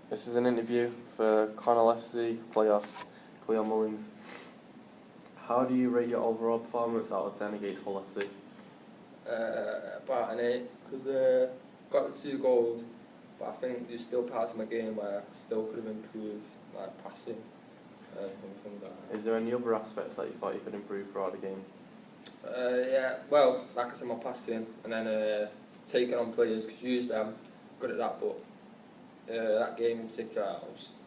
This is an interview for Connell FC player Kleon. How do you rate your overall performance out of 10 against Hull FC? About an 8, because got the 2 goals, but I think there's still parts of my game where I still could have improved, like passing and things like that. Is there any other aspects that you thought you could improve throughout the game? Yeah, well, like I said, my passing and then taking on players, because usually I'm good at that, but that game in particular,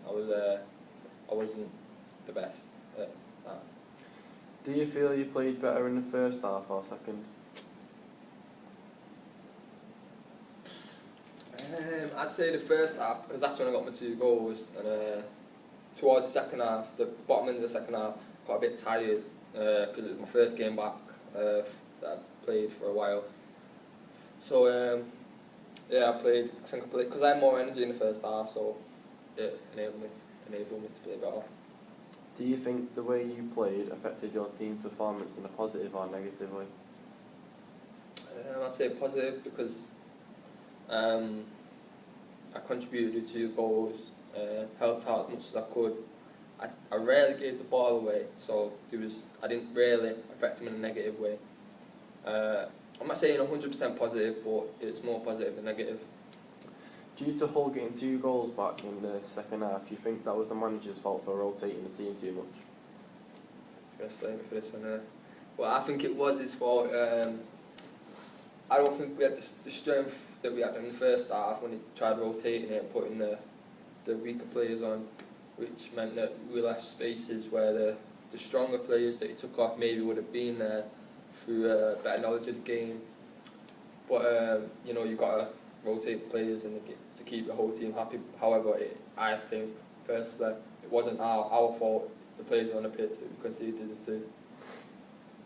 I wasn't the best at that. Do you feel you played better in the first half or second? I'd say the first half, because that's when I got my 2 goals, and towards the second half, the bottom end of the second half, got a bit tired because it was my first game back that I've played for a while. So yeah, I think I played because I had more energy in the first half, so it enabled me to play better. Do you think the way you played affected your team's performance in a positive or negative way? I'd say positive because I contributed to 2 goals, helped out as much as I could. I rarely gave the ball away, so I didn't really affect them in a negative way. I'm not saying 100% positive, but it's more positive than negative. Due to Hull getting 2 goals back in the second half, do you think that was the manager's fault for rotating the team too much? First for this one. Well, I think it was his fault. I don't think we had the strength that we had in the first half when he tried rotating it and putting the weaker players on, which meant that we left spaces where the stronger players that he took off maybe would have been there through better knowledge of the game. But you've got to rotate players to keep the whole team happy. However, I think personally it wasn't our fault. The players on the pitch that we conceded the 2.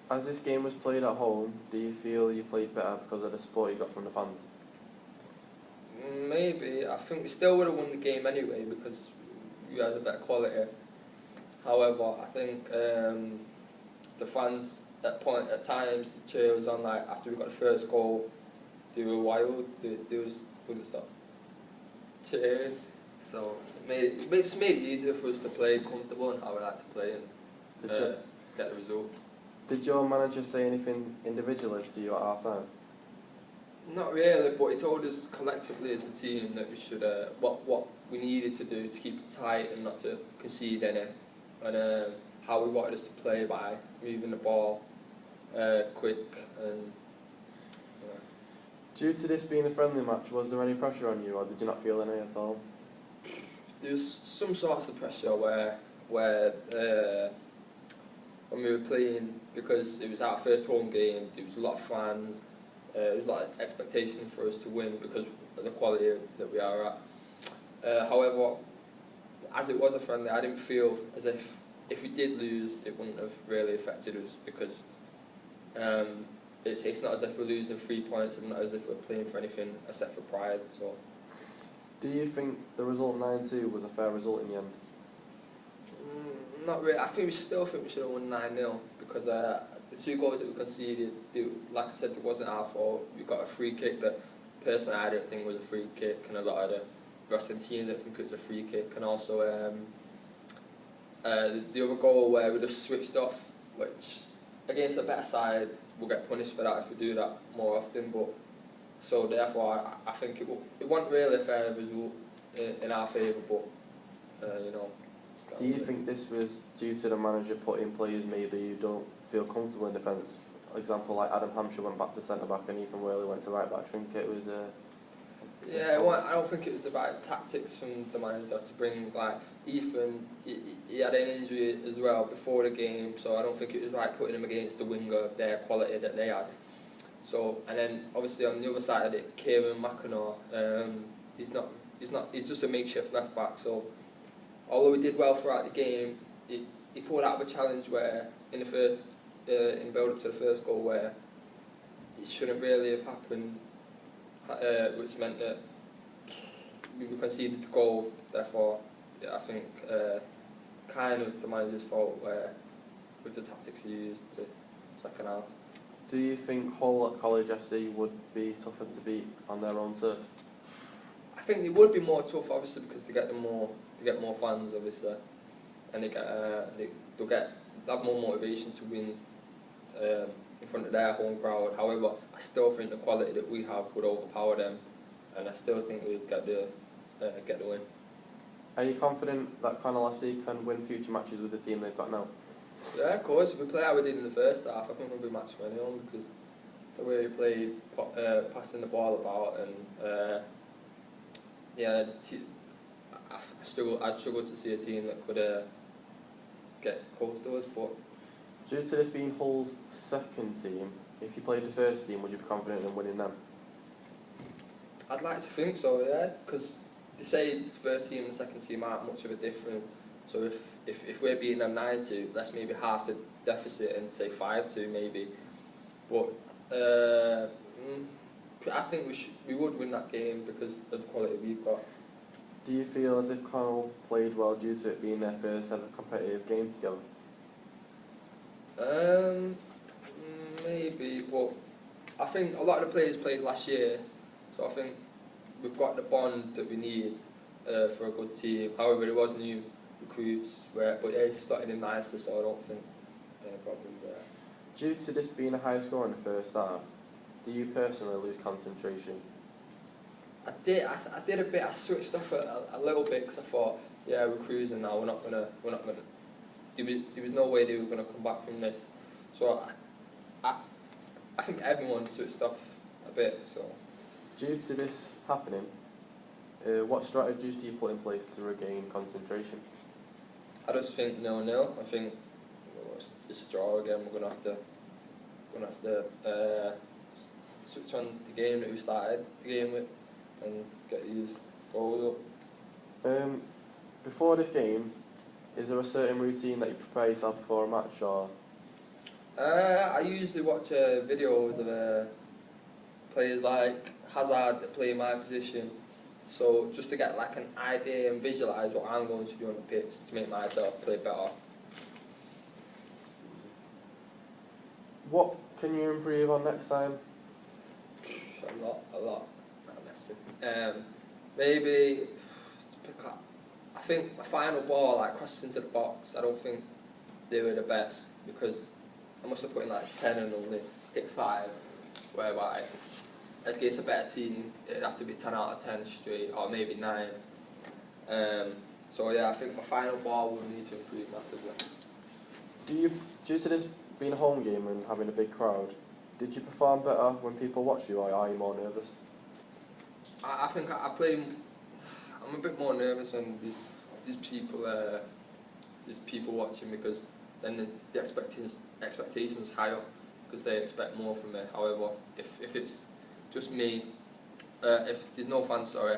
As this game was played at home, do you feel you played better because of the support you got from the fans? Maybe. I think we still would have won the game anyway because we had a better quality. However, I think the fans at times the cheer was on, like after we got the first goal, they were wild. They wouldn't stop cheering. So it made it easier for us to play comfortable and how we like to play and get the result. Did your manager say anything individually to you at half time? Not really, but he told us collectively as a team that we should what we needed to do to keep it tight and not to concede any, and how we wanted us to play by moving the ball quick and. Due to this being a friendly match, was there any pressure on you, or did you not feel any at all? There was some sorts of pressure where when we were playing, because it was our first home game, there was a lot of fans, there was a lot of expectation for us to win because of the quality that we are at. However, as it was a friendly, I didn't feel as if we did lose, it wouldn't have really affected us because it's not as if we're losing 3 points and not as if we're playing for anything except for pride. So. Do you think the result 9-2 was a fair result in the end? Not really. I think we should have won 9-0 because the 2 goals that we conceded, like I said, it wasn't our fault. We got a free kick that personally I didn't think was a free kick, and a lot of the rest of the team didn't think it was a free kick. And also the other goal where we just switched off, which against a better side we'll get punished for that if we do that more often. But so therefore I think it wasn't really a fair result in our favour, but Do you think this was due to the manager putting players maybe you don't feel comfortable in defence? For example, like Adam Hampshire went back to centre back and Ethan Worley went to right back. I think it was. Yeah, well, I don't think it was the right tactics from the manager to bring like Ethan. He had an injury as well before the game, so I don't think it was right putting him against the winger of their quality that they had. So, and then obviously on the other side of it, Kieran A, he's just a makeshift left back. So, although we did well throughout the game, he pulled out of a challenge where in the first, in build up to the first goal, where it shouldn't really have happened, which meant that we conceded the goal. Therefore, I think kind of the manager's fault with the tactics he used the second half. Do you think Hull at College FC would be tougher to beat on their own turf? I think it would be more tough, obviously, because they get more fans, obviously, and they'll have more motivation to win in front of their home crowd. However, I still think the quality that we have would overpower them, and I still think we'd get the win. Are you confident that Conor Lassie can win future matches with the team they've got now? Yeah, of course. If we play how we did in the first half, I think we'll be matched for anyone, because the way we played, passing the ball about, and I'd struggle to see a team that could get close to us. But due to this being Hull's second team, if you played the first team, would you be confident in winning them? I'd like to think so, yeah, because they say the first team and the second team aren't much of a difference. So if we're beating them 9-2, that's maybe half the deficit, and say 5-2 maybe. But I think we would win that game because of the quality we've got. Do you feel as if Connell played well due to it being their first ever competitive game together? Maybe, but I think a lot of the players played last year, so I think we've got the bond that we need for a good team. However, there was new recruits, but they started in nicely, so I don't think any problem there. Due to this being a high score in the first half, do you personally lose concentration? I did a bit. I switched off a little bit because I thought, yeah, we're cruising now. We're not gonna. There was no way they were gonna come back from this. So I think everyone switched off a bit. So due to this happening, what strategies do you put in place to regain concentration? I just think 0-0. I think it's a draw again. We're gonna have to switch on the game that we started the game with and get these goals up. Before this game, is there a certain routine that you prepare yourself before a match, or? I usually watch videos of players like Hazard that play in my position, so just to get like an idea and visualise what I'm going to do on the pitch to make myself play better. What can you improve on next time? A lot. Not massive. Maybe to pick up. I think the final ball, like crossed into the box, I don't think they were the best, because I must have put in like 10 and only hit 5. Whereby, against a better team, it'd have to be 10 out of 10 straight, or maybe 9. So yeah, I think my final ball will need to improve massively. Due to this being a home game and having a big crowd, did you perform better when people watch you, or are you more nervous? I think I'm a bit more nervous when there's people watching, because then the expectations higher, because they expect more from me. However, if it's just me, if there's no fans, sorry,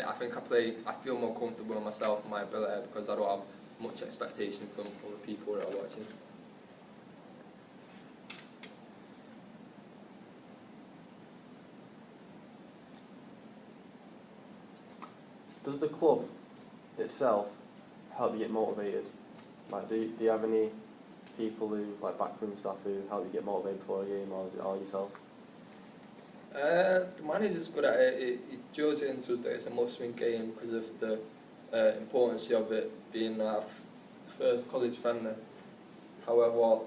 I think I feel more comfortable in myself and my ability, because I don't have much expectation from other people that are watching. Does the club itself help you get motivated? Like, do you have any people who, like backroom staff, who help you get motivated before a game, or is it all yourself? The manager's good at it. He drills it into us that it's a must-win game because of the importance of it being the first college friendly. However,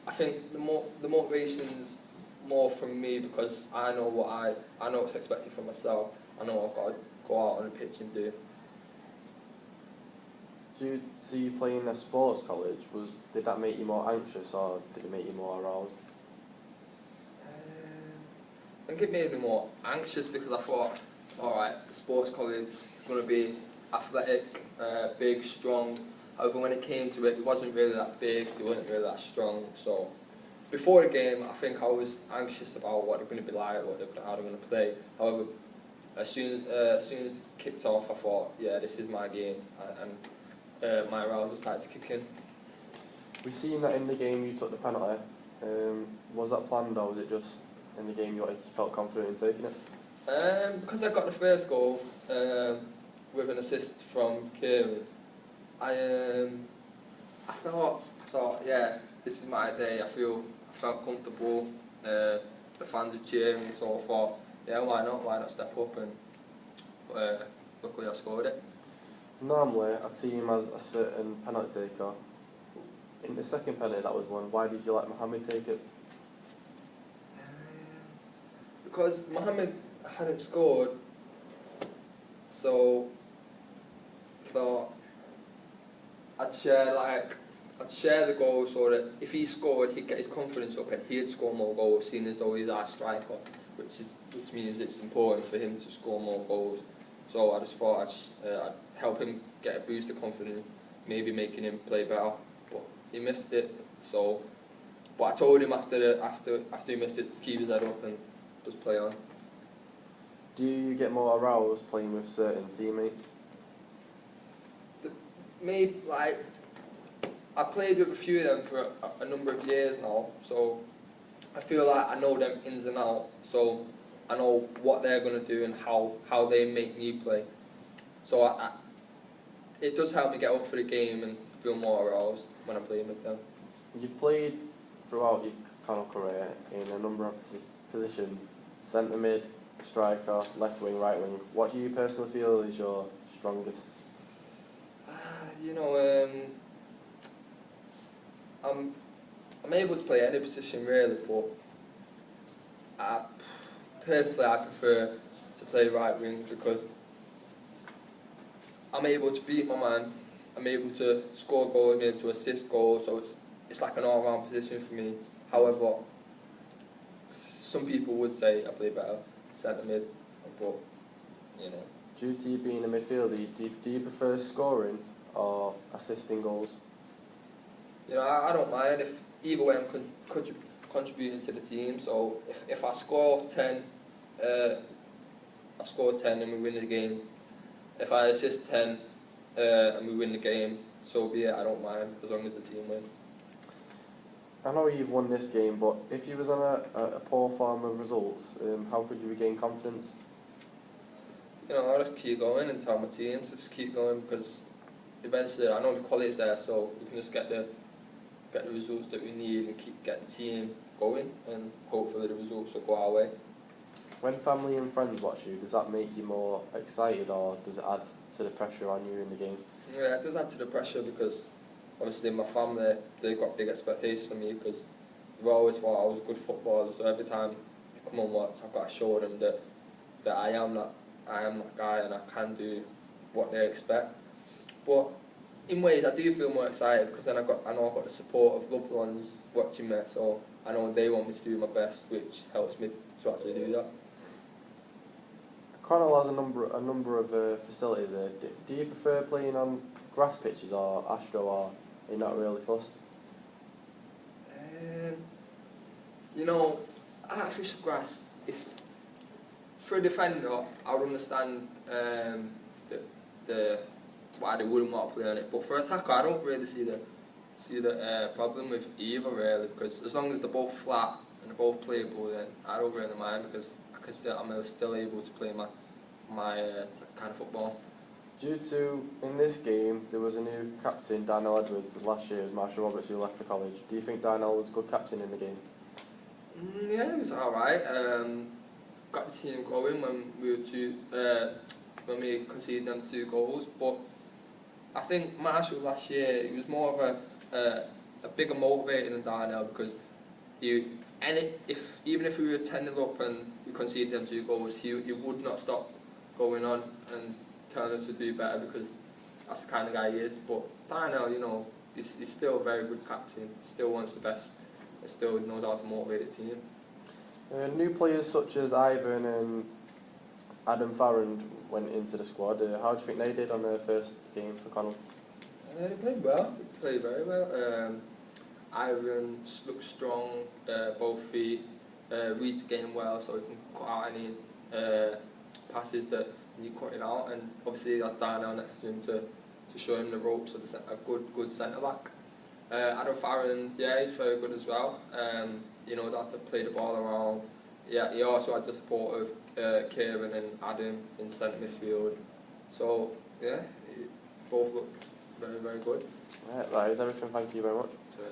I think the motivation's more from me, because I know what's expected from myself. I know what I've got to go out on the pitch and do. Due to you playing a sports college, did that make you more anxious, or did it make you more aroused? I think it made me more anxious, because I thought, alright, sports college is going to be athletic, big, strong. However, when it came to it wasn't really that big, they weren't really that strong. So before the game, I think I was anxious about what they're going to be like, how they're going to play. However, as soon as it kicked off, I thought, yeah, this is my game, and my arousal started to kick in. We've seen that in the game you took the penalty. Was that planned, or was it just in the game you felt confident in taking it? Because I got the first goal with an assist from Kieran, I thought, yeah, this is my day. I felt comfortable. The fans are cheering, so I thought, yeah, why not step up and luckily I scored it. Normally, a team has a certain penalty taker. In the second penalty that was won, why did you let Mohammed take it? Because Mohammed hadn't scored, so I thought I'd share the goal so that if he scored, he'd get his confidence up and he'd score more goals, seeing as though he's our striker, which means it's important for him to score more goals. So I just thought I'd help him get a boost of confidence, maybe making him play better. But he missed it. So, but I told him after he missed it to keep his head up and just play on. Do you get more aroused playing with certain teammates? Maybe I played with a few of them for a number of years now, so I feel like I know them ins and out, so I know what they're going to do and how they make me play. So it does help me get up for the game and feel more aroused when I'm playing with them. You've played throughout your kind of career in a number of positions: centre mid, striker, left wing, right wing. What do you personally feel is your strongest? I'm able to play any position really, but personally I prefer to play right wing because I'm able to beat my man, I'm able to score goals, I'm able to assist goals, so it's like an all-round position for me. However, some people would say I play better centre mid, but Due to you being a midfielder, do you prefer scoring or assisting goals? I don't mind if either way I'm contributing to the team. So if I score 10, I score 10 and we win the game. If I assist 10 and we win the game, so be it. I don't mind as long as the team wins. I know you've won this game, but if you was on a poor form of results, how could you regain confidence? I'll just keep going and tell my team to just keep going because eventually I know the quality's there, so we can just get the results that we need and get the team going, and hopefully the results will go our way. When family and friends watch you, does that make you more excited or does it add to the pressure on you in the game? Yeah, it does add to the pressure because obviously my family, they've got big expectations of me because they've always thought I was a good footballer, so every time they come and watch I've got to show them that I am that guy and I can do what they expect. But in ways I do feel more excited because then I know I've got the support of loved ones watching me, so I know they want me to do my best, which helps me to actually do that. Connell has a number of facilities there. Do you prefer playing on grass pitches or Astro, or are you not really fussed? Artificial grass is for a defender. I would understand why they wouldn't want to play on it, but for an attacker, I don't really see the problem with either really, because as long as they're both flat and they're both playable, then I don't really mind because I'm still able to play my kind of football. Due to, in this game, there was a new captain, Darnell Edwards. Last year it was Marshall Roberts who left the college. Do you think Darnell was a good captain in the game? Yeah, he was alright. Got the team going when we conceded them 2 goals, but I think Marshall last year, he was more of a bigger motivator than Darnell because even if we were 10-0 up and we conceded them 2 goals, he would not stop going on and telling us to do better because that's the kind of guy he is. But Darnell, he's still a very good captain, still wants the best, and still knows how to motivate the team. New players such as Ivan and Adam Farrand went into the squad. How do you think they did on their first game for Connell? They played well. They played very well. Ivan looks strong, both feet, reads the game well, so he can cut out any passes that need cutting out. And obviously, that's Darnell next to him to show him the ropes of a good centre back. Adam Farrand, yeah, he's very good as well. That's to play the ball around. Yeah, he also had the support of Kieran and Adam in centre midfield. So yeah, both look very, very good. Right, that is everything. Thank you very much. So,